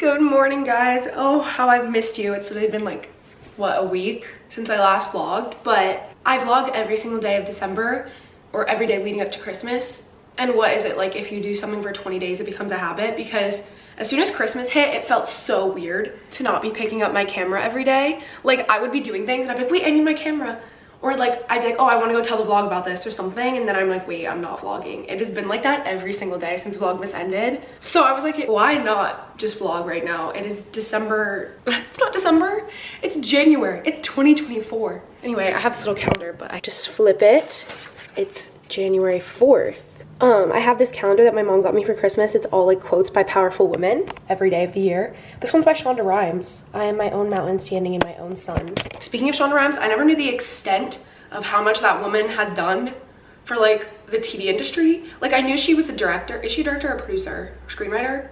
Good morning, guys. Oh, how I've missed you. It's literally been like, what, a week since I last vlogged, but I vlog every single day of December or every day leading up to Christmas. And what is it like if you do something for 20 days, it becomes a habit? Because as soon as Christmas hit, it felt so weird to not be picking up my camera every day. Like, I would be doing things and I'd be like, wait, I need my camera. Or like, I'd be like, oh, I want to go tell the vlog about this or something. And then I'm like, wait, I'm not vlogging. It has been like that every single day since Vlogmas ended. So I was like, why not just vlog right now? It is December. It's not December. It's January. It's 2024. Anyway, I have this little calendar, but I just flip it. It's January 4th. I have this calendar that my mom got me for Christmas. It's all like quotes by powerful women every day of the year. This one's by Shonda Rhimes. I am my own mountain standing in my own sun. Speaking of Shonda Rhimes, I never knew the extent of how much that woman has done for like the TV industry. Like, I knew she was a director. Is she a director or a producer? Screenwriter?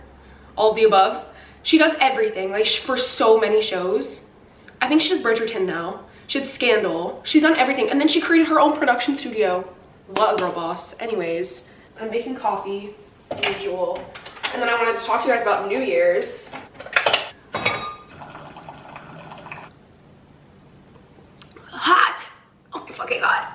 All of the above. She does everything, like for so many shows. I think she does Bridgerton now. She did Scandal. She's done everything. And then she created her own production studio. What a girl boss. Anyways, I'm making coffee, usual. And then I wanted to talk to you guys about New Year's. Hot! Oh my fucking god.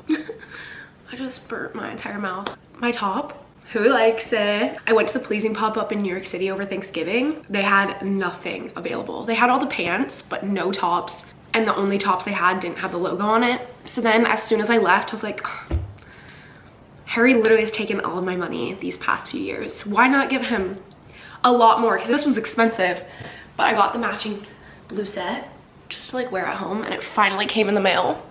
I just burnt my entire mouth. My top, who likes it? I went to the Pleasing pop-up in New York City over Thanksgiving. They had nothing available. They had all the pants, but no tops. And the only tops they had didn't have the logo on it. So then as soon as I left, I was like, Harry literally has taken all of my money these past few years. Why not give him a lot more? Because this was expensive, but I got the matching blue set just to like wear at home, and it finally came in the mail.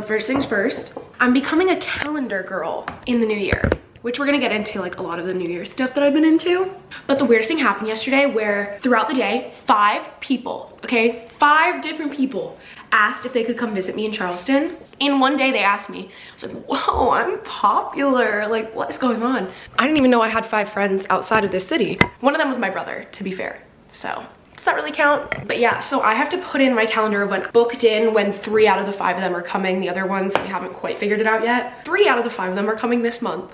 First things first, I'm becoming a calendar girl in the new year, which we're gonna get into like a lot of the New Year stuff that I've been into. But the weirdest thing happened yesterday where throughout the day, 5 people, okay, 5 different people asked if they could come visit me in Charleston. In one day they asked me. I was like, whoa, I'm popular. Like, what is going on? I didn't even know I had 5 friends outside of this city. One of them was my brother, to be fair. So, does that really count? But yeah, so I have to put in my calendar of when booked in when 3 out of the 5 of them are coming. The other ones, we haven't quite figured it out yet. 3 out of the 5 of them are coming this month.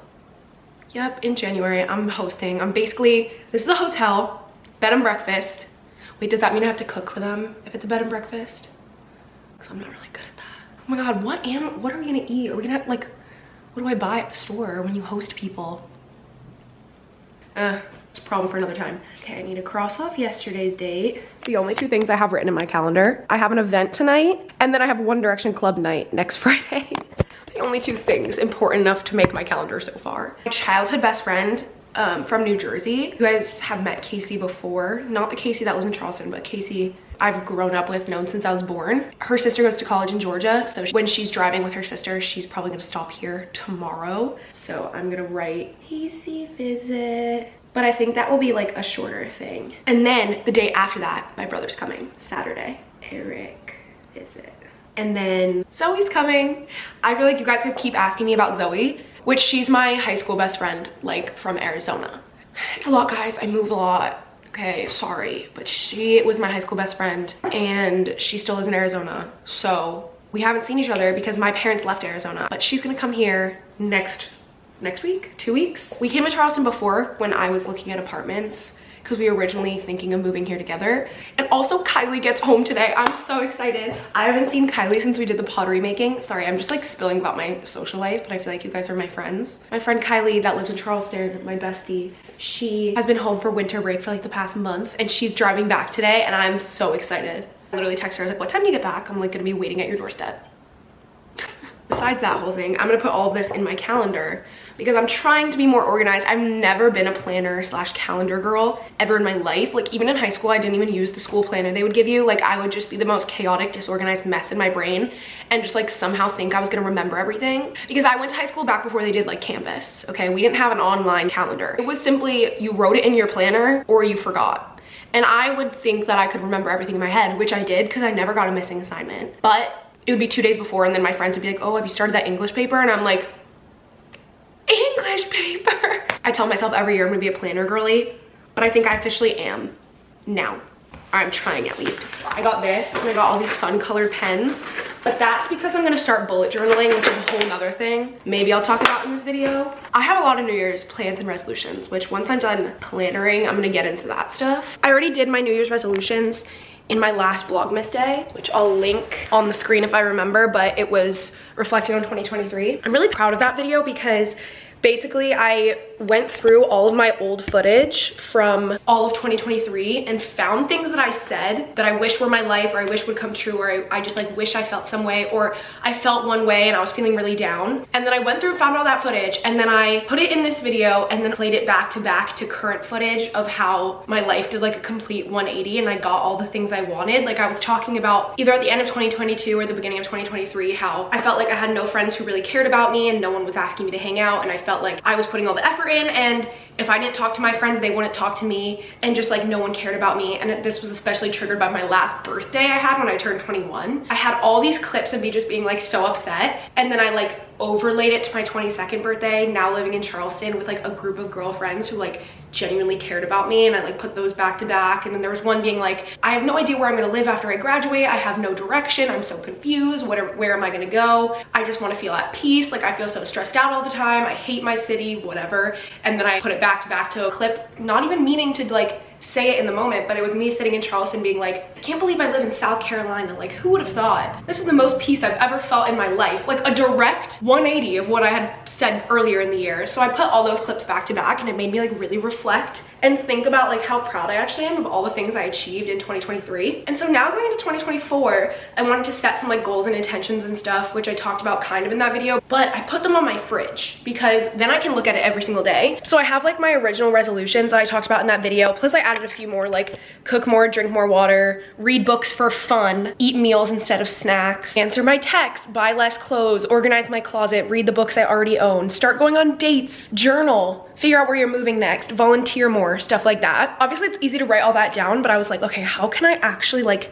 Yep, in January, I'm hosting. I'm basically, this is a hotel, bed and breakfast. Wait, does that mean I have to cook for them if it's a bed and breakfast? Because I'm not really good at that. Oh my god, what are we gonna eat? Are we gonna have, like, what do I buy at the store when you host people? It's a problem for another time. Okay, I need to cross off yesterday's date. The only 2 things I have written in my calendar. I have an event tonight, and then I have One Direction Club night next Friday. It's the only 2 things important enough to make my calendar so far. My childhood best friend from New Jersey. You guys have met Casey before. Not the Casey that lives in Charleston, but Casey I've grown up with, known since I was born. Her sister goes to college in Georgia, so when she's driving with her sister, she's probably gonna stop here tomorrow. So I'm gonna write, Casey visit. But I think that will be like a shorter thing. And then the day after that, my brother's coming, Saturday. Eric visit. And then Zoe's coming. I feel like you guys could keep asking me about Zoe, which she's my high school best friend, like from Arizona. It's a lot, guys, I move a lot. Okay, sorry, but she was my high school best friend and she still lives in Arizona. So we haven't seen each other because my parents left Arizona, but she's gonna come here next week, 2 weeks. We came to Charleston before when I was looking at apartments because we were originally thinking of moving here together. And also Kylie gets home today. I'm so excited. I haven't seen Kylie since we did the pottery making. Sorry, I'm just like spilling about my social life, but I feel like you guys are my friends. My friend Kylie that lives in Charleston, my bestie, she has been home for winter break for like the past month and she's driving back today and I'm so excited. I literally texted her, I was like, what time do you get back? I'm like gonna be waiting at your doorstep. Besides that whole thing, I'm gonna put all of this in my calendar because I'm trying to be more organized. I've never been a planner / calendar girl ever in my life. Like, even in high school, I didn't even use the school planner they would give you. Like, I would just be the most chaotic, disorganized mess in my brain and just like somehow think I was gonna remember everything. Because I went to high school back before they did like Canvas, okay? We didn't have an online calendar. It was simply you wrote it in your planner or you forgot. And I would think that I could remember everything in my head, which I did because I never got a missing assignment. But it would be 2 days before and then my friends would be like, oh, have you started that English paper? And I'm like, English paper? I tell myself every year I'm gonna be a planner girly, but I think I officially am now. Or I'm trying at least. I got this and I got all these fun colored pens. but that's because I'm gonna start bullet journaling, which is a whole nother thing. Maybe I'll talk about in this video. I have a lot of New Year's plans and resolutions, which once I'm done plannering, I'm gonna get into that stuff. I already did my New Year's resolutions in my last Vlogmas day, which I'll link on the screen if I remember, but it was reflecting on 2023. I'm really proud of that video because basically I went through all of my old footage from all of 2023 and found things that I said that I wish were my life, or I wish would come true, or I just like wish I felt some way, or I felt one way and I was feeling really down. And then I went through and found all that footage, and then I put it in this video and then played it back to current footage of how my life did like a complete 180 and I got all the things I wanted. Like I was talking about either at the end of 2022 or the beginning of 2023 how I felt like I had no friends who really cared about me and no one was asking me to hang out, and I felt like I was putting all the effort in, and if I didn't talk to my friends, they wouldn't talk to me, and just like no one cared about me. And this was especially triggered by my last birthday I had when I turned 21. I had all these clips of me just being like so upset, and then I like overlaid it to my 22nd birthday, now living in Charleston with like a group of girlfriends who like genuinely cared about me, and I like put those back to back. And then there was one being like, I have no idea where I'm gonna live after I graduate, I have no direction, I'm so confused, where am I gonna go, I just want to feel at peace, like I feel so stressed out all the time, I hate my city, whatever. And then I put it back to a clip, not even meaning to like say it in the moment, but it was me sitting in Charleston being like, I can't believe I live in South Carolina, like who would have thought? This is the most peace I've ever felt in my life, like a direct 180 of what I had said earlier in the year. So I put all those clips back to back, and it made me like really reflect and think about like how proud I actually am of all the things I achieved in 2023. And so now going into 2024, I wanted to set some like goals and intentions and stuff, which I talked about kind of in that video, but I put them on my fridge because then I can look at it every single day. So I have like my original resolutions that I talked about in that video, plus I added a few more, like cook more, drink more water, read books for fun, eat meals instead of snacks, answer my texts, buy less clothes, organize my closet, read the books I already own, start going on dates, journal, figure out where you're moving next, volunteer more, stuff like that. Obviously it's easy to write all that down, but I was like, okay, how can I actually like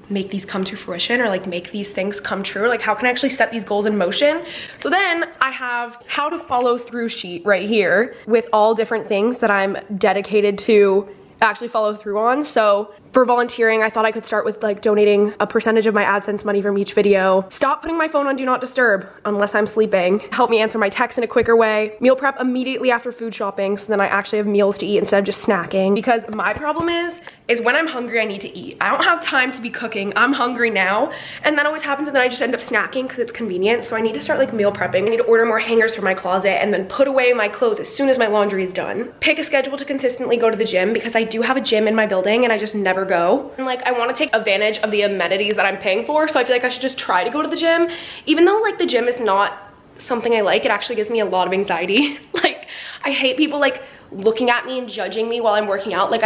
make these come to fruition, or like make these things come true? Like how can I actually set these goals in motion? So then I have how to follow through sheet right here with all different things that I'm dedicated to actually follow through on. So for volunteering, I thought I could start with like donating a percentage of my AdSense money from each video. Stop putting my phone on do not disturb unless I'm sleeping. Help me answer my texts in a quicker way. Meal prep immediately after food shopping, so then I actually have meals to eat instead of just snacking. Because my problem is when I'm hungry, I need to eat. I don't have time to be cooking. I'm hungry now. And that always happens, and then I just end up snacking because it's convenient. So I need to start like meal prepping. I need to order more hangers for my closet and then put away my clothes as soon as my laundry is done. Pick a schedule to consistently go to the gym, because I do have a gym in my building and I just never go. And like I want to take advantage of the amenities that I'm paying for, so I feel like I should just try to go to the gym. Even though like the gym is not something I like, it actually gives me a lot of anxiety. Like I hate people like looking at me and judging me while I'm working out. Like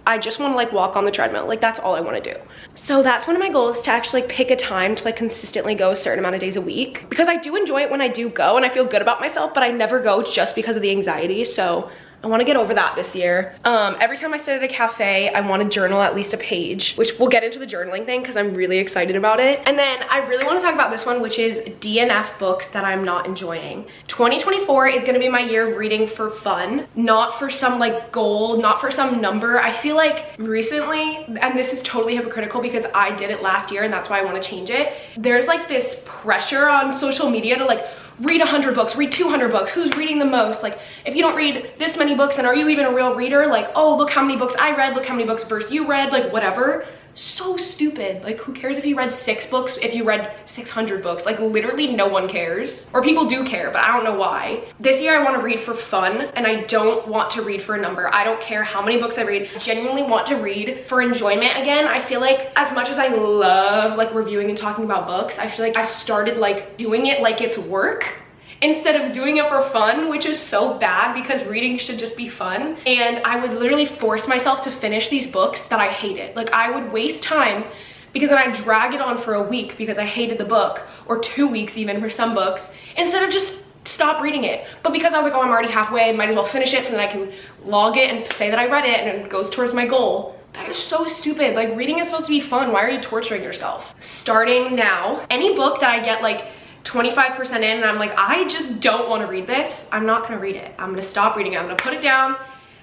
I just want to like walk on the treadmill. Like that's all I want to do. So that's one of my goals, to actually like pick a time to like consistently go a certain amount of days a week, because I do enjoy it when I do go and I feel good about myself, but I never go just because of the anxiety. So I want to get over that this year. Every time I sit at a cafe, I want to journal at least a page, which we'll get into the journaling thing because I'm really excited about it. And then I really want to talk about this one, which is DNF books that I'm not enjoying. 2024 is going to be my year of reading for fun, not for some like goal, not for some number. I feel like recently, and this is totally hypocritical because I did it last year and that's why I want to change it, there's like this pressure on social media to like read 100 books, read 200 books, who's reading the most? Like, if you don't read this many books, then are you even a real reader? Like, oh, look how many books I read, look how many books versus you read, like whatever. So stupid. Like, who cares if you read 6 books, if you read 600 books? Like, literally no one cares. Or people do care, but I don't know why. This year I want to read for fun, and I don't want to read for a number. I don't care how many books I read. I genuinely want to read for enjoyment again. I feel like as much as I love like reviewing and talking about books, I feel like I started like doing it like it's work instead of doing it for fun, which is so bad because reading should just be fun. And I would literally force myself to finish these books that I hated. Like, I would waste time because then I'd drag it on for a week because I hated the book, or 2 weeks even for some books, instead of just stop reading it. But because I was like, oh, I'm already halfway, might as well finish it so then I can log it and say that I read it and it goes towards my goal. That is so stupid. Like, reading is supposed to be fun. Why are you torturing yourself? Starting now, any book that I get like 25% in and I'm like, I just don't want to read this, I'm not gonna read it. I'm gonna stop reading it. I'm gonna put it down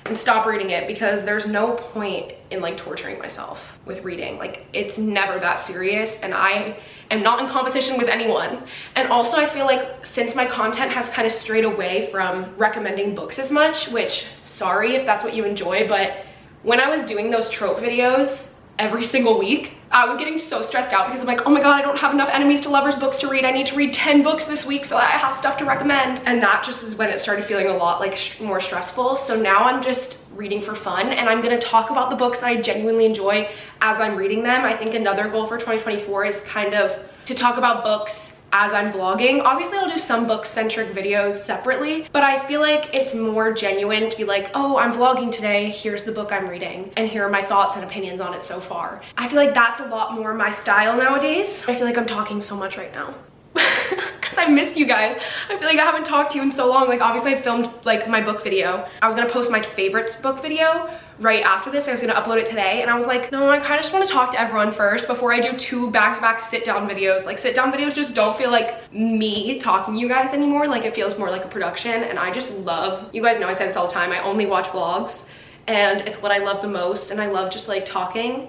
and stop reading it, because there's no point in like torturing myself with reading. Like, it's never that serious, and I am not in competition with anyone. And also I feel like since my content has kind of strayed away from recommending books as much, which, sorry if that's what you enjoy, but when I was doing those trope videos every single week, I was getting so stressed out because I'm like, oh my god, I don't have enough enemies to lovers books to read. I need to read 10 books this week so that I have stuff to recommend. And that just is when it started feeling a lot like more stressful. So now I'm just reading for fun, and I'm gonna talk about the books that I genuinely enjoy as I'm reading them. I think another goal for 2024 is kind of to talk about books as I'm vlogging. Obviously I'll do some book-centric videos separately, but I feel like it's more genuine to be like, oh, I'm vlogging today, here's the book I'm reading, and here are my thoughts and opinions on it so far. I feel like that's a lot more my style nowadays. I feel like I'm talking so much right now because I missed you guys. I feel like I haven't talked to you in so long. Like, obviously I filmed like my book video. I was gonna post my favorites book video right after this. I was gonna upload it today, and I was like, no, I kind of just want to talk to everyone first before I do 2 back-to-back sit-down videos. Like, sit-down videos just don't feel like me talking to you guys anymore. Like, it feels more like a production, and I just love, you guys know I say this all the time, I only watch vlogs, and it's what I love the most, and I love just like talking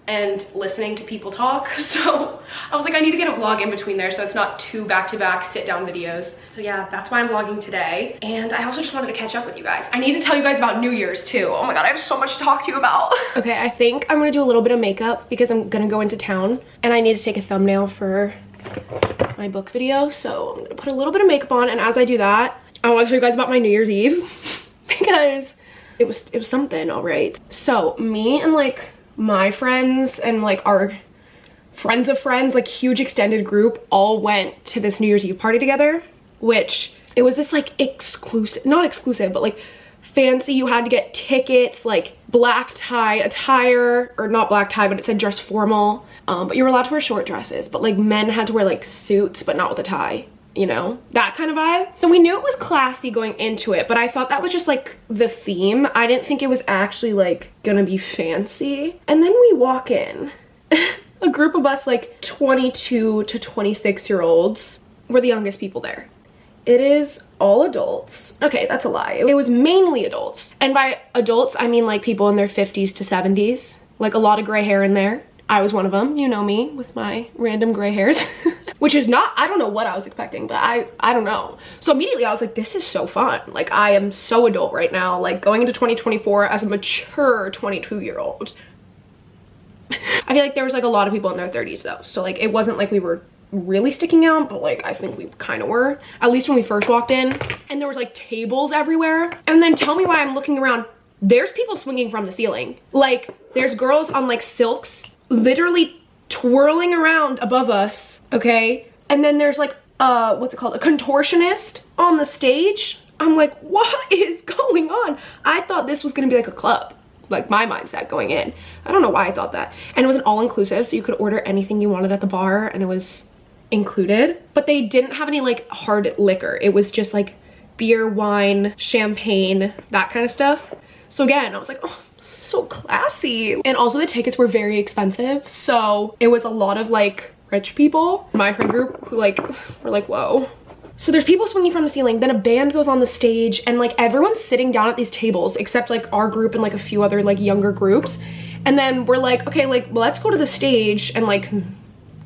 and listening to people talk. So I was like, I need to get a vlog in between there so it's not 2 back-to-back sit-down videos. So yeah, that's why I'm vlogging today. And I also just wanted to catch up with you guys. I need to tell you guys about New Year's too. Oh my god, I have so much to talk to you about. Okay, I think I'm gonna do a little bit of makeup because I'm gonna go into town, and I need to take a thumbnail for my book video. So I'm gonna put a little bit of makeup on, and as I do that, I want to tell you guys about my New Year's Eve because it was something, all right. So me and like my friends and like our friends of friends, like huge extended group, all went to this New Year's Eve party together, which it was this like exclusive, not exclusive, but like fancy. You had to get tickets, like black tie attire, or not black tie, but it said dress formal, but you were allowed to wear short dresses, but like men had to wear like suits but not with a tie, you know, that kind of vibe. And we knew it was classy going into it, but I thought that was just like the theme. I didn't think it was actually like gonna be fancy. And then we walk in, a group of us like 22 to 26 year olds were the youngest people there. It is all adults. Okay, that's a lie. It was mainly adults. And by adults, I mean like people in their 50s to 70s, like a lot of gray hair in there. I was one of them, you know me, with my random gray hairs. Which is not, I don't know what I was expecting, but I don't know. So immediately I was like, this is so fun. Like, I am so adult right now, like going into 2024 as a mature 22-year-old. I feel like there was like a lot of people in their 30s though. So like, it wasn't like we were really sticking out, but like, I think we kind of were. At least when we first walked in. And there was like tables everywhere. And then tell me why I'm looking around. There's people swinging from the ceiling. Like, there's girls on like silks, literally twirling around above us, okay? And then there's like what's it called, a contortionist on the stage. I'm like, what is going on? I thought this was gonna be like a club, like my mindset going in. I don't know why I thought that. And it was an all-inclusive, so you could order anything you wanted at the bar and it was included, but they didn't have any like hard liquor. It was just like beer, wine, champagne, that kind of stuff. So again, I was like, oh, so classy. And also the tickets were very expensive, so it was a lot of like rich people, my friend group, who like were like, whoa. So there's people swinging from the ceiling, then a band goes on the stage, and like everyone's sitting down at these tables except like our group and like a few other like younger groups. And then we're like, okay, like, well, let's go to the stage and like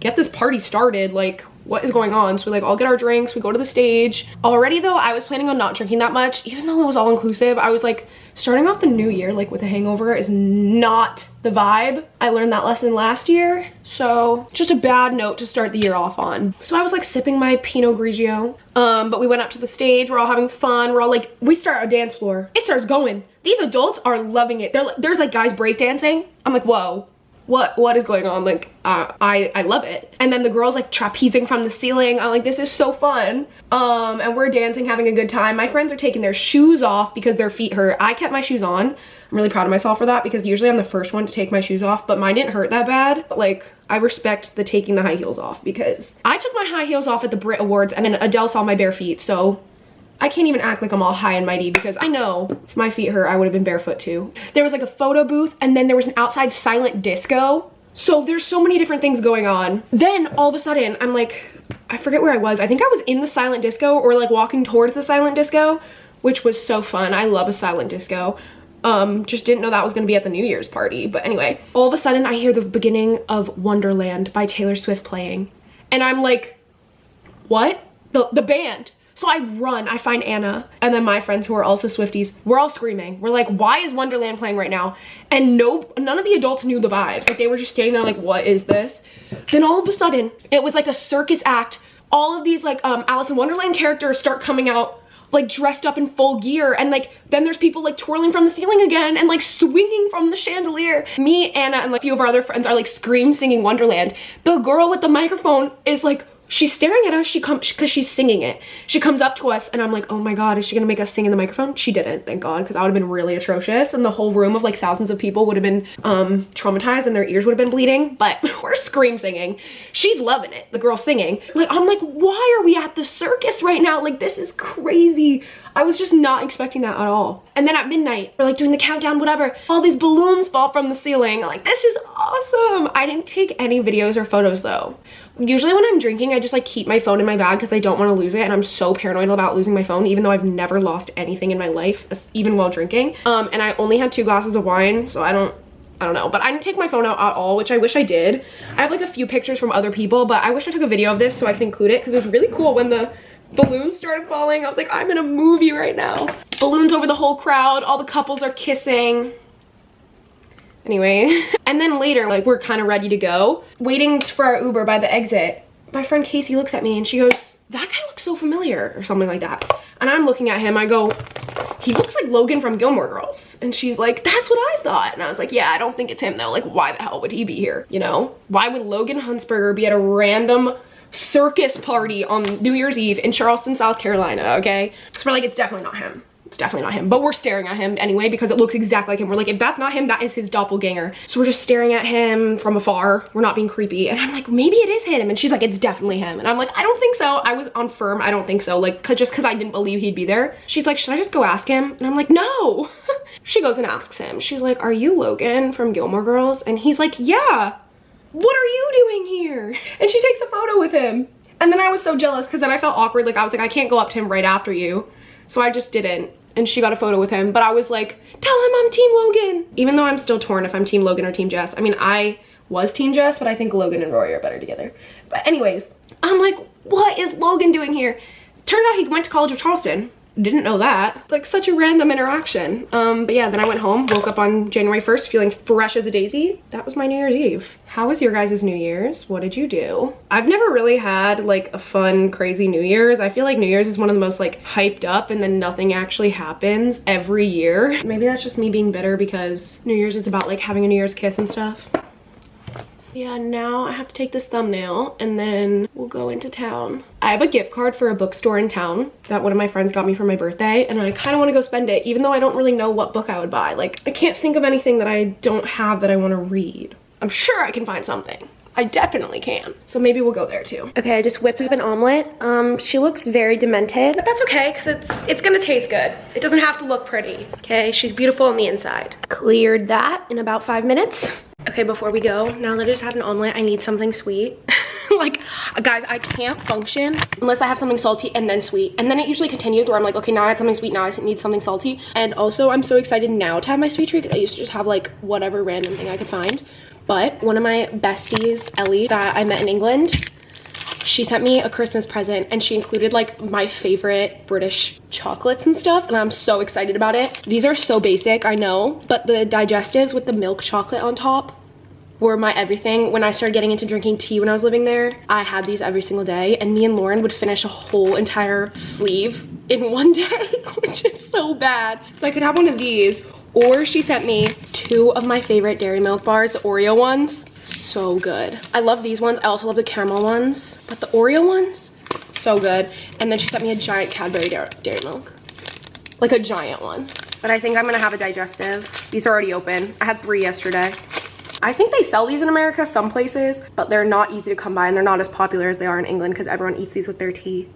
get this party started. Like, what is going on? So we like all get our drinks, we go to the stage. Already though, I was planning on not drinking that much, even though it was all inclusive. I was like, starting off the new year like with a hangover is not the vibe. I learned that lesson last year, so just a bad note to start the year off on. So I was like sipping my Pinot Grigio, but we went up to the stage, we're all having fun, we're all like, we start a dance floor, it starts going. These adults are loving it. There's like guys breakdancing. I'm like, whoa. What is going on? Like, I love it. And then the girls like trapezing from the ceiling. I'm like, this is so fun. And we're dancing, having a good time. My friends are taking their shoes off because their feet hurt. I kept my shoes on. I'm really proud of myself for that because usually I'm the first one to take my shoes off, but mine didn't hurt that bad. But like, I respect the taking the high heels off because I took my high heels off at the Brit Awards and then Adele saw my bare feet. So I can't even act like I'm all high and mighty because I know if my feet hurt, I would have been barefoot too. There was like a photo booth and then there was an outside silent disco. So there's so many different things going on. Then all of a sudden, I'm like, I forget where I was. I think I was in the silent disco or like walking towards the silent disco, which was so fun. I love a silent disco. Just didn't know that was gonna be at the New Year's party. But anyway, all of a sudden I hear the beginning of Wonderland by Taylor Swift playing. And I'm like, what? The band. So I run, I find Anna, and then my friends who are also Swifties, we're all screaming. We're like, why is Wonderland playing right now? And none of the adults knew the vibes. Like, they were just standing there like, what is this? Then all of a sudden, it was like a circus act. All of these like Alice in Wonderland characters start coming out like dressed up in full gear, and like then there's people like twirling from the ceiling again and like swinging from the chandelier. Me, Anna, and like a few of our other friends are like scream singing Wonderland. The girl with the microphone is like, she's staring at us, because she's singing it. She comes up to us and I'm like, oh my god, is she gonna make us sing in the microphone? She didn't, thank god, because that would have been really atrocious and the whole room of like thousands of people would have been traumatized and their ears would have been bleeding. But we're scream singing. She's loving it, the girl singing. Like, I'm like, why are we at the circus right now? Like, this is crazy. I was just not expecting that at all. And then at midnight, we're like doing the countdown, whatever. All these balloons fall from the ceiling. Like, this is awesome. I didn't take any videos or photos though. Usually when I'm drinking, I just like keep my phone in my bag because I don't want to lose it. And I'm so paranoid about losing my phone, even though I've never lost anything in my life, even while drinking. And I only had 2 glasses of wine, so I don't know. But I didn't take my phone out at all, which I wish I did. I have like a few pictures from other people, but I wish I took a video of this so I can include it because it was really cool when the balloons started falling. I was like, I'm in a movie right now. Balloons over the whole crowd, all the couples are kissing. Anyway, and then later, like, we're kind of ready to go, waiting for our Uber by the exit. My friend Casey looks at me and she goes, that guy looks so familiar, or something like that. And I'm looking at him, I go, he looks like Logan from Gilmore Girls. And she's like, that's what I thought. And I was like, yeah, I don't think it's him though. Like, why the hell would he be here? You know, why would Logan Huntsberger be at a random circus party on New Year's Eve in Charleston, South Carolina? Okay, so we're like, it's definitely not him. It's definitely not him, but we're staring at him anyway because it looks exactly like him. We're like, if that's not him, that is his doppelganger. So we're just staring at him from afar. We're not being creepy. And I'm like, maybe it is him. And she's like, it's definitely him. And I'm like, I don't think so. I was on firm, I don't think so. Like, just because I didn't believe he'd be there. She's like, should I just go ask him? And I'm like, no. She goes and asks him. She's like, are you Logan from Gilmore Girls? And he's like, yeah. What are you doing here? And she takes a photo with him. And then I was so jealous because then I felt awkward. Like, I was like, I can't go up to him right after you. So I just didn't. And she got a photo with him, but I was like, tell him I'm Team Logan. Even though I'm still torn if I'm Team Logan or Team Jess. I mean, I was Team Jess, but I think Logan and Rory are better together. But anyways, I'm like, what is Logan doing here? Turns out he went to college of Charleston. Didn't know that. Like, such a random interaction. But yeah, then I went home, woke up on January 1st feeling fresh as a daisy. That was my New Year's Eve. How was your guys' New Year's? What did you do? I've never really had like a fun, crazy New Year's. I feel like New Year's is one of the most like hyped up and then nothing actually happens every year. Maybe that's just me being bitter because New Year's is about like having a New Year's kiss and stuff. Yeah, now I have to take this thumbnail and then we'll go into town. I have a gift card for a bookstore in town that one of my friends got me for my birthday and I kind of want to go spend it even though I don't really know what book I would buy. Like, I can't think of anything that I don't have that I want to read. I'm sure I can find something. I definitely can. So maybe we'll go there too. Okay, I just whipped up an omelet. She looks very demented, but that's okay because it's gonna taste good. It doesn't have to look pretty. Okay, she's beautiful on the inside. Cleared that in about 5 minutes. Okay, before we go, now that I just had an omelet, I need something sweet. Like, guys, I can't function unless I have something salty and then sweet. And then it usually continues where I'm like, okay, now I had something sweet, now I need something salty. And also, I'm so excited now to have my sweet treat because I used to just have like whatever random thing I could find. But one of my besties, Ellie, that I met in England, she sent me a Christmas present and she included like my favorite British chocolates and stuff, and I'm so excited about it. These are so basic, I know, but the digestives with the milk chocolate on top were my everything. When I started getting into drinking tea when I was living there, I had these every single day, and me and Lauren would finish a whole entire sleeve in one day, which is so bad. So I could have one of these, or she sent me 2 of my favorite Dairy Milk bars, the Oreo ones. So good. I love these ones. I also love the caramel ones, but the Oreo ones, so good. And then she sent me a giant Cadbury Dairy Milk, like a giant one. But I think I'm gonna have a digestive. These are already open. I had 3 yesterday. I think they sell these in America some places, but they're not easy to come by and they're not as popular as they are in England because everyone eats these with their tea.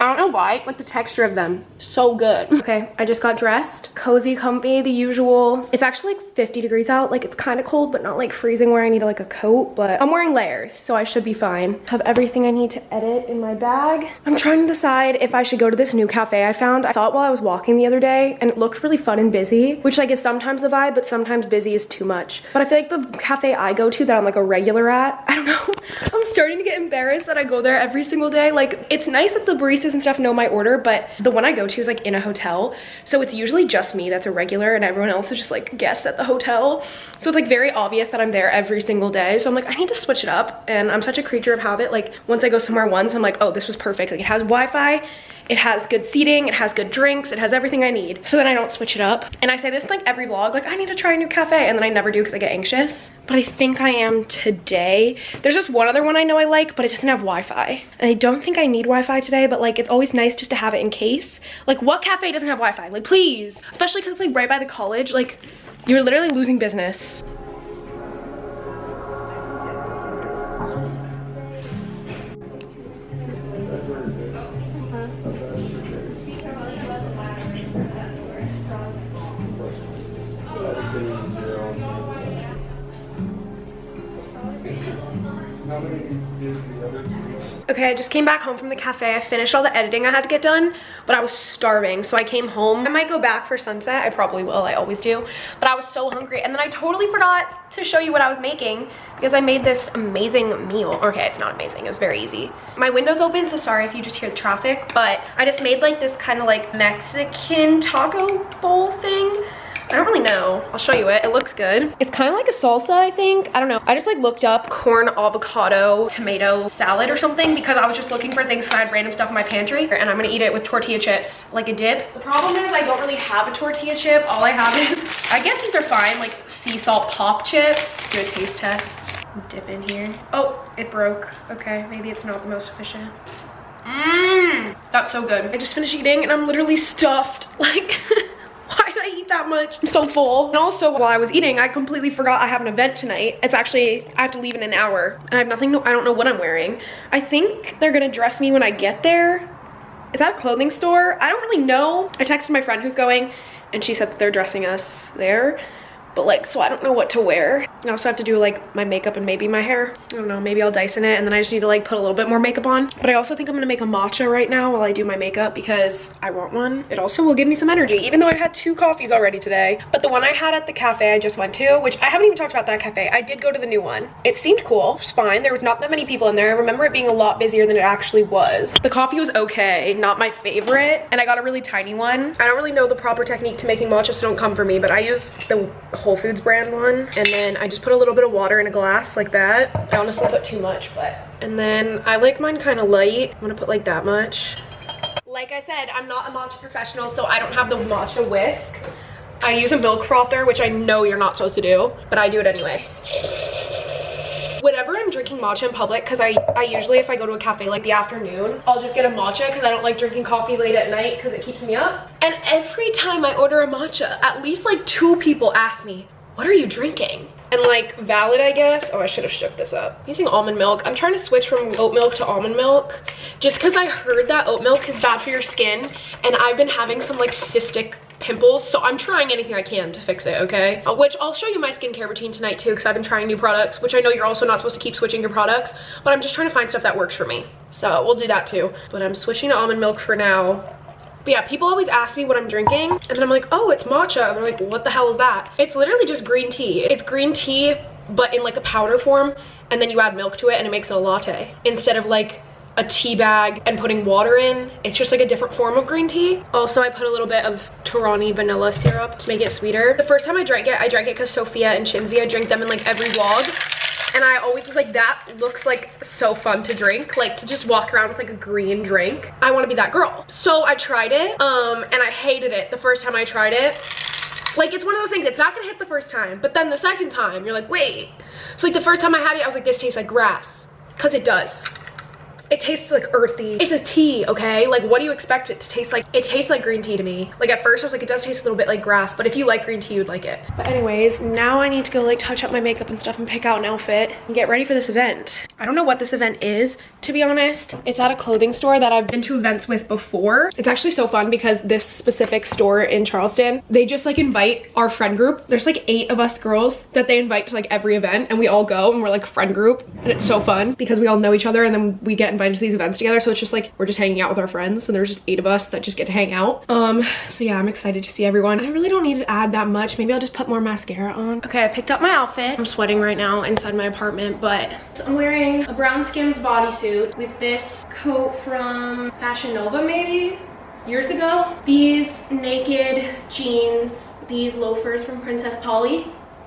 I don't know why, it's like the texture of them. So good. Okay, I just got dressed. Cozy, comfy, the usual. It's actually like 50 degrees out. Like it's kind of cold, but not like freezing where I need like a coat, but I'm wearing layers, so I should be fine. Have everything I need to edit in my bag. I'm trying to decide if I should go to this new cafe I found. I saw it while I was walking the other day and it looked really fun and busy, which like is sometimes the vibe, but sometimes busy is too much. But I feel like the cafe I go to that I'm like a regular at, I don't know. I'm starting to get embarrassed that I go there every single day. Like it's nice that the baristas and stuff know my order, but the one I go to is like in a hotel, so it's usually just me that's a regular and everyone else is just like guests at the hotel, so it's like very obvious that I'm there every single day. So I'm like, I need to switch it up, and I'm such a creature of habit. Like once I go somewhere once, I'm like, oh, this was perfect. Like it has Wi-Fi, it has good seating, it has good drinks, it has everything I need. So then I don't switch it up. And I say this in like every vlog, like I need to try a new cafe, and then I never do because I get anxious. But I think I am today. There's just one other one I know I like, but it doesn't have Wi-Fi. And I don't think I need Wi-Fi today, but like it's always nice just to have it in case. Like what cafe doesn't have Wi-Fi? Like please. Especially because it's like right by the college. Like you're literally losing business. Okay, I just came back home from the cafe. I finished all the editing I had to get done, but I was starving, so I came home. I might go back for sunset. I probably will, I always do. But I was so hungry, and then I totally forgot to show you what I was making because I made this amazing meal. Okay, it's not amazing, it was very easy. My window's open, so sorry if you just hear the traffic, but I just made like this kind of like Mexican taco bowl thing. I don't really know. I'll show you it. It looks good. It's kind of like a salsa, I think. I don't know. I just like looked up corn, avocado, tomato salad or something because I was just looking for things because I had random stuff in my pantry, and I'm gonna eat it with tortilla chips like a dip. The problem is I don't really have a tortilla chip. All I have is, I guess these are fine, like sea salt pop chips. Do a taste test. Dip in here. Oh, it broke. Okay, maybe it's not the most efficient. That's so good. I just finished eating and I'm literally stuffed. Like, why did I eat that much? I'm so full. And also, while I was eating, I completely forgot I have an event tonight. It's actually, I have to leave in an hour. I have nothing, I don't know what I'm wearing. I think they're gonna dress me when I get there. Is that a clothing store? I don't really know. I texted my friend who's going and she said that they're dressing us there. But like, so I don't know what to wear. I also have to do like my makeup and maybe my hair. I don't know, maybe I'll Dyson it and then I just need to like put a little bit more makeup on. But I also think I'm gonna make a matcha right now while I do my makeup because I want one. It also will give me some energy, even though I've had 2 coffees already today. But the one I had at the cafe I just went to, which I haven't even talked about that cafe. I did go to the new one. It seemed cool, it was fine. There was not that many people in there. I remember it being a lot busier than it actually was. The coffee was okay, not my favorite. And I got a really tiny one. I don't really know the proper technique to making matcha, so don't come for me, but I use the Whole Foods brand one. And then I just put a little bit of water in a glass like that. I honestly put too much, but. And then I like mine kind of light. I'm gonna put like that much. Like I said, I'm not a matcha professional, so I don't have the matcha whisk. I use a milk frother, which I know you're not supposed to do, but I do it anyway. Whenever I'm drinking matcha in public, because I usually, if I go to a cafe like the afternoon, I'll just get a matcha because I don't like drinking coffee late at night because it keeps me up. And every time I order a matcha, at least like 2 people ask me, what are you drinking? And like valid, I guess. Oh, I should have shook this up. I'm using almond milk. I'm trying to switch from oat milk to almond milk just because I heard that oat milk is bad for your skin, and I've been having some like cystic pimples, so I'm trying anything I can to fix it, okay? Which I'll show you my skincare routine tonight too, because I've been trying new products, which I know you're also not supposed to keep switching your products, but I'm just trying to find stuff that works for me. So we'll do that too. But I'm switching to almond milk for now. But yeah, people always ask me what I'm drinking, and then I'm like, oh, it's matcha. And they're like, what the hell is that? It's literally just green tea. It's green tea, but in like a powder form, and then you add milk to it and it makes it a latte. Instead of like a tea bag and putting water in, it's just like a different form of green tea. Also, I put a little bit of Torani vanilla syrup to make it sweeter. The first time I drank it because Sophia and Chinzia drink them in like every vlog. And I always was like, that looks like so fun to drink, like to just walk around with like a green drink. I want to be that girl. So I tried it, and I hated it the first time I tried it. Like, it's one of those things, it's not gonna hit the first time, but then the second time, you're like, wait. So like the first time I had it, I was like, this tastes like grass, because it does. It tastes like earthy. It's a tea, okay? Like, what do you expect it to taste like? It tastes like green tea to me. Like, at first I was like, it does taste a little bit like grass, but if you like green tea, you'd like it. But anyways, now I need to go like touch up my makeup and stuff and pick out an outfit and get ready for this event. I don't know what this event is, to be honest. It's at a clothing store that I've been to events with before. It's actually so fun because this specific store in Charleston, they just like invite our friend group. There's like 8 of us girls that they invite to like every event, and we all go and we're like friend group, and it's so fun because we all know each other, and then we get invited to these events together. So it's just like we're just hanging out with our friends, and there's just 8 of us that just get to hang out. So yeah, I'm excited to see everyone. I really don't need to add that much. Maybe I'll just put more mascara on. Okay, I picked up my outfit. I'm sweating right now inside my apartment, but I'm wearing a brown Skims bodysuit with this coat from Fashion Nova maybe years ago. These naked jeans, these loafers from Princess Polly.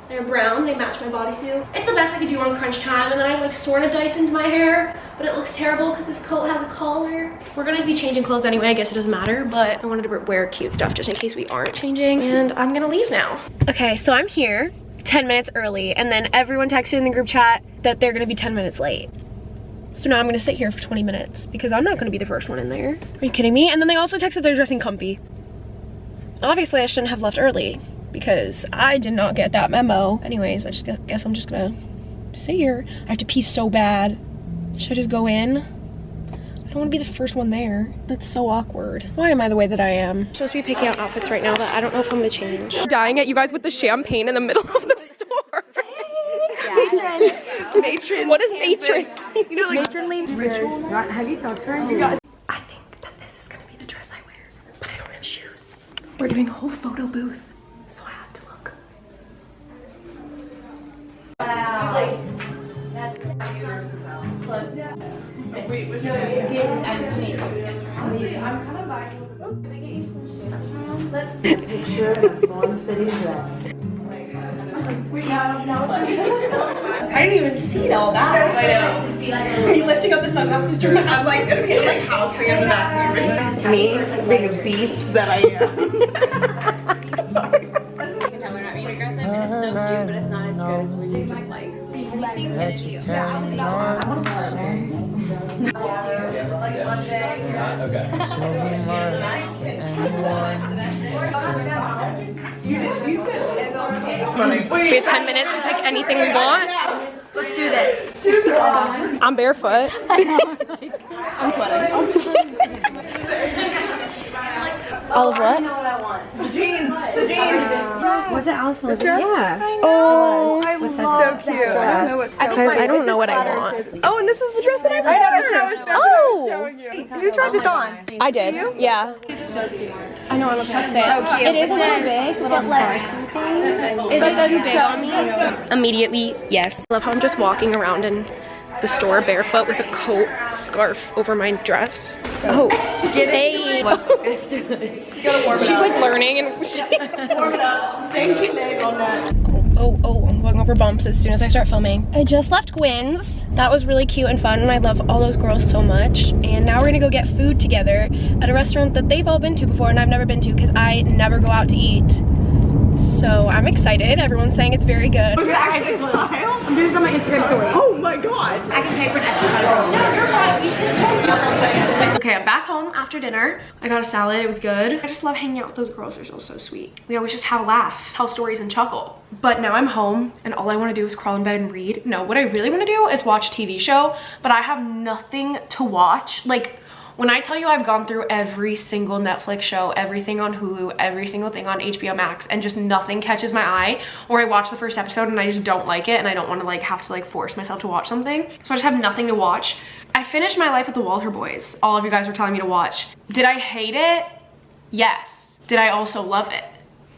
They're brown, they match my bodysuit. It's the best I could do on crunch time, and then I like sort of Dysoned my hair, but it looks terrible because this coat has a collar. We're gonna be changing clothes anyway, I guess it doesn't matter, but I wanted to wear cute stuff just in case we aren't changing, and I'm gonna leave now. Okay, so I'm here 10 minutes early, and then everyone texted in the group chat that they're gonna be 10 minutes late. So now I'm gonna sit here for 20 minutes because I'm not gonna be the first one in there. Are you kidding me? And then they also texted they're dressing comfy. Obviously I shouldn't have left early because I did not get that memo. Anyways, I just guess I'm just gonna sit here. I have to pee so bad. Should I just go in? I don't want to be the first one there. That's so awkward. Why am I the way that I am? I'm supposed to be picking out outfits right now, but I don't know if I'm gonna change. Dying at you guys with the champagne in the middle of the store. Matron. Matron. What is matron? You know, like matronly ritual. Have you talked to her? I think that this is gonna be the dress I wear, but I don't have shoes. We're doing a whole photo booth. Wow. Wait, which no, you didn't. I'm kind of buying. Can I get you some shoes? Let's picture a form-fitting dress. I didn't even see all that. I know. Are you lifting up the sunglasses during my I'm like gonna be like housing in the back. Me, being a beast that I am. Sorry. But it's not as good as we just like that you can We have 10 minutes to pick anything we want. Let's do this. I'm barefoot. I'm sweating. All of what? I know what I want. The jeans. The jeans. What's it, Allison? Yeah. Oh, what's that? So cute. I don't know what's so because I don't know what I want. Oh, and this is the dress that I wear. Oh. You tried this on. I did. Yeah. It's so cute. I know I look like that. So cute. It is too big, but like, is it too big on me? Immediately, yes. I love how I'm just walking around in the store barefoot with a coat, scarf over my dress. Oh, hey. She's like learning and warm it up. Thank you, Meg, on that. Oh, I'm going over bumps as soon as I start filming. I just left Gwynn's. That was really cute and fun, and I love all those girls so much. And now we're gonna go get food together at a restaurant that they've all been to before and I've never been to because I never go out to eat. So I'm excited. Everyone's saying it's very good. I'm doing this on my Instagram story. Oh my god. I can pay for an extra. No, you're fine. Okay, I'm back home after dinner. I got a salad. It was good. I just love hanging out with those girls. They're so sweet. We always just have a laugh, tell stories, and chuckle. But now I'm home and all I want to do is crawl in bed and read. No, what I really want to do is watch a TV show, but I have nothing to watch. Like, when I tell you I've gone through every single Netflix show, everything on Hulu, every single thing on HBO Max, and just nothing catches my eye, or I watch the first episode and I just don't like it and I don't want to like have to like force myself to watch something. So I just have nothing to watch. I finished My Life with the Walter Boys. All of you guys were telling me to watch. Did I hate it? Yes. Did I also love it?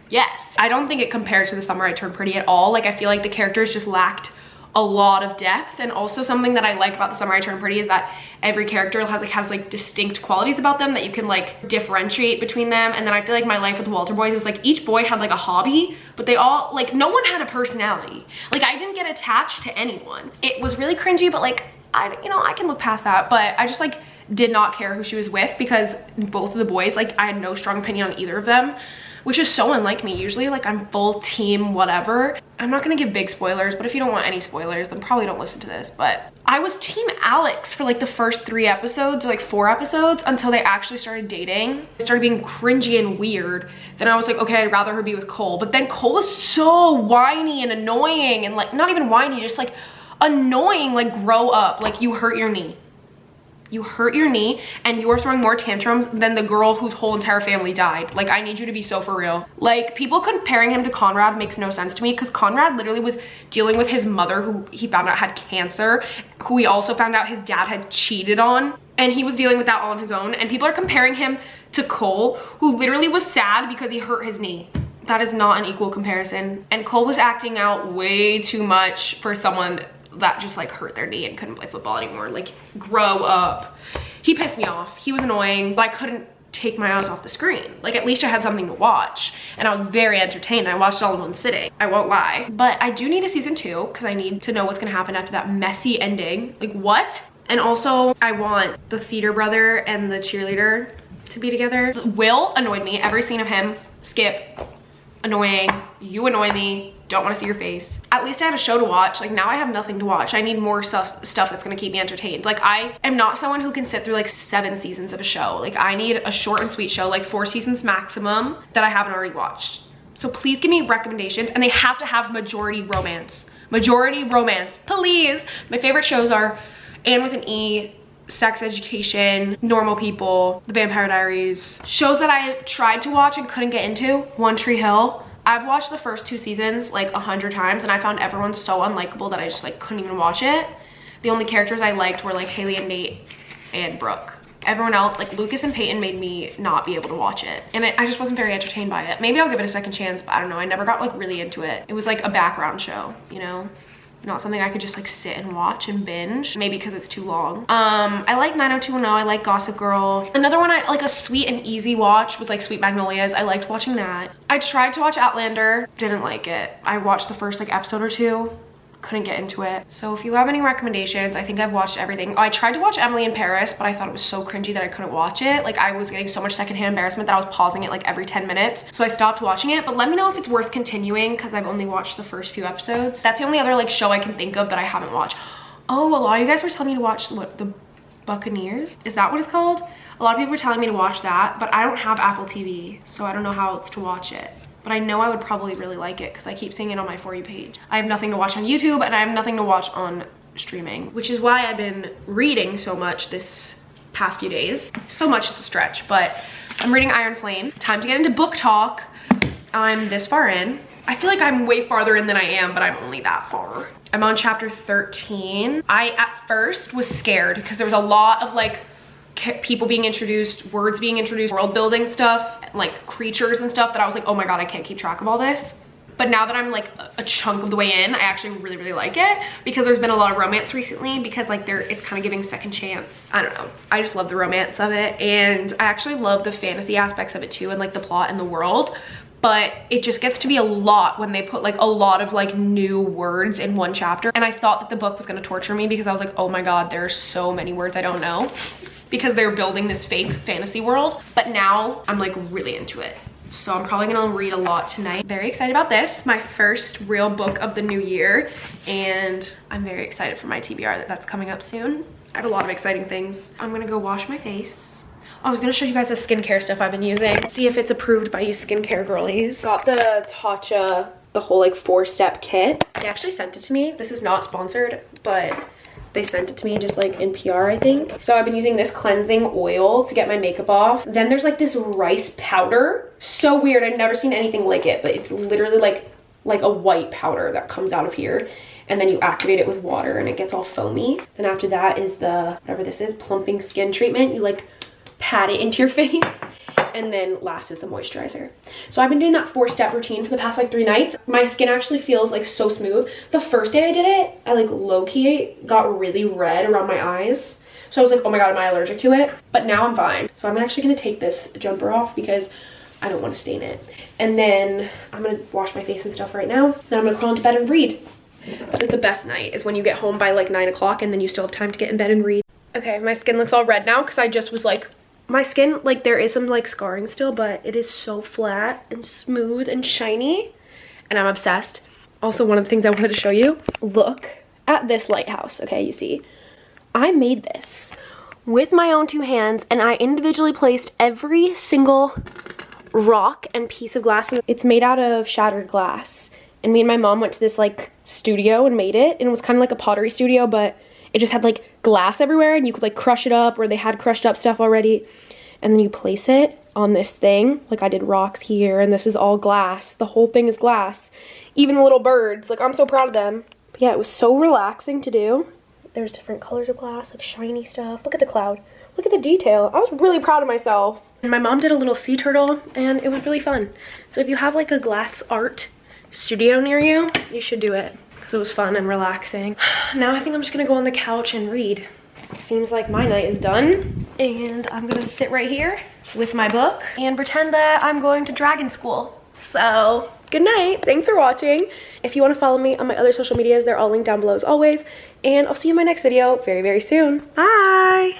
Yes. I don't think it compared to The Summer I Turned Pretty at all. Like, I feel like the characters just lacked a lot of depth. And also something that I like about The Summer I Turned Pretty is that every character has like distinct qualities about them that you can like differentiate between them. And then I feel like My Life with the Walter Boys was like each boy had like a hobby, but they all like, no one had a personality. Like, I didn't get attached to anyone. It was really cringy, but like I can look past that. But I just like did not care who she was with because both of the boys, like, I had no strong opinion on either of them. which is so unlike me. Usually like I'm full team whatever. I'm not gonna give big spoilers, but if you don't want any spoilers, then probably don't listen to this. But I was team Alex for like the first 3 episodes, or like 4 episodes, until they actually started dating. They started being cringy and weird. Then I was like, okay, I'd rather her be with Cole. But then Cole was so whiny and annoying, and like, not even whiny, just like annoying. Like, grow up. Like, you hurt your knee. You hurt your knee and you're throwing more tantrums than the girl whose whole entire family died. Like, I need you to be so for real. Like, people comparing him to Conrad makes no sense to me, because Conrad literally was dealing with his mother, who he found out had cancer, who he also found out his dad had cheated on, and he was dealing with that all on his own. And people are comparing him to Cole, who literally was sad because he hurt his knee. That is not an equal comparison. And Cole was acting out way too much for someone that just like hurt their knee and couldn't play football anymore. Like, grow up. He pissed me off. He was annoying, but I couldn't take my eyes off the screen. Like, at least I had something to watch, and I was very entertained. I watched it all in one sitting, I won't lie. But I do need a season 2, because I need to know what's gonna happen after that messy ending. Like, what? And also, I want the theater brother and the cheerleader to be together. Will annoyed me. Every scene of him. Skip. Annoying. You annoy me. Don't want to see your face. At least I had a show to watch. Like, now I have nothing to watch. I need more stuff that's gonna keep me entertained. Like, I am not someone who can sit through like 7 seasons of a show. Like, I need a short and sweet show, like 4 seasons maximum, that I haven't already watched. So please give me recommendations, and they have to have majority romance. Majority romance, please. My favorite shows are Anne with an E, Sex Education, Normal People, The Vampire Diaries. Shows that I tried to watch and couldn't get into, One Tree Hill. I've watched the first 2 seasons like 100 times, and I found everyone so unlikable that I just like couldn't even watch it. The only characters I liked were like Haley and Nate and Brooke. Everyone else, like Lucas and Peyton, made me not be able to watch it, and I just wasn't very entertained by it. Maybe I'll give it a second chance, but I don't know. I never got like really into it. It was like a background show, you know? Not something I could just like sit and watch and binge, maybe because it's too long. I like 90210, I like Gossip Girl. Another one I like, a sweet and easy watch, was like Sweet Magnolias. I liked watching that. I tried to watch Outlander, didn't like it. I watched the first like episode or 2, couldn't get into it. So if you have any recommendations, I think I've watched everything. Oh, I tried to watch Emily in Paris, but I thought it was so cringy that I couldn't watch it. Like, I was getting so much secondhand embarrassment that I was pausing it like every 10 minutes. So I stopped watching it, but let me know if it's worth continuing, because I've only watched the first few episodes. That's the only other like show I can think of that I haven't watched. Oh, a lot of you guys were telling me to watch, what, The Buccaneers? Is that what it's called? A lot of people were telling me to watch that, but I don't have Apple TV, so I don't know how else to watch it. But I know I would probably really like it, because I keep seeing it on my For You page. I have nothing to watch on YouTube, and I have nothing to watch on streaming, which is why I've been reading so much this past few days. So much is a stretch, but I'm reading Iron Flame. Time to get into book talk. I'm this far in. I feel like I'm way farther in than I am, but I'm only that far. I'm on chapter 13. I, at first, was scared, because there was a lot of like people being introduced, words being introduced, world building stuff, like creatures and stuff, that I was like, oh my god, I can't keep track of all this. But now that I'm like a chunk of the way in, I actually really like it, because there's been a lot of romance recently, because like it's kind of giving second chance. I don't know, I just love the romance of it, and I actually love the fantasy aspects of it too, and like the plot and the world. But it just gets to be a lot when they put like a lot of like new words in one chapter. And I thought that the book was gonna torture me, because I was like, oh my god, there are so many words I don't know, because they're building this fake fantasy world. But now I'm like really into it. So I'm probably gonna read a lot tonight. Very excited about this, my first real book of the new year. And I'm very excited for my TBR that's coming up soon. I have a lot of exciting things. I'm gonna go wash my face. I was gonna show you guys the skincare stuff I've been using. See if it's approved by you skincare girlies. Got the Tatcha, the whole like 4-step kit. They actually sent it to me. This is not sponsored, but they sent it to me just like in PR, I think. So I've been using this cleansing oil to get my makeup off. Then there's like this rice powder. So weird, I've never seen anything like it, but it's literally like a white powder that comes out of here. And then you activate it with water and it gets all foamy. Then after that is the, whatever this is, plumping skin treatment. You like pat it into your face, and then last is the moisturizer. So I've been doing that 4-step routine for the past like 3 nights. My skin actually feels like so smooth. The first day I did it, I like low-key got really red around my eyes. So I was like, oh my god, am I allergic to it? But now I'm fine. So I'm actually gonna take this jumper off because I don't want to stain it. And then I'm gonna wash my face and stuff right now. Then I'm gonna crawl into bed and read. That is the best night, is when you get home by like 9 o'clock and then you still have time to get in bed and read. Okay, my skin looks all red now because I just was like My skin, like there is some like scarring still, but it is so flat and smooth and shiny, and I'm obsessed. Also, one of the things I wanted to show you, look at this lighthouse. Okay, you see, I made this with my own 2 hands, and I individually placed every single rock and piece of glass. It's made out of shattered glass, and me and my mom went to this like studio and made it, and it was kind of like a pottery studio, but it just had like glass everywhere, and you could like crush it up, or they had crushed up stuff already, and then you place it on this thing. Like I did rocks here, and this is all glass. The whole thing is glass. Even the little birds, like I'm so proud of them. But yeah, it was so relaxing to do. There's different colors of glass, like shiny stuff. Look at the cloud. Look at the detail. I was really proud of myself. And my mom did a little sea turtle, and it was really fun. So if you have like a glass art studio near you, you should do it, because it was fun and relaxing. Now I think I'm just gonna go on the couch and read. Seems like my night is done, and I'm gonna sit right here with my book and pretend that I'm going to dragon school. So good night. Thanks for watching. If you want to follow me on my other social medias, they're all linked down below as always, and I'll see you in my next video very, very soon. Bye.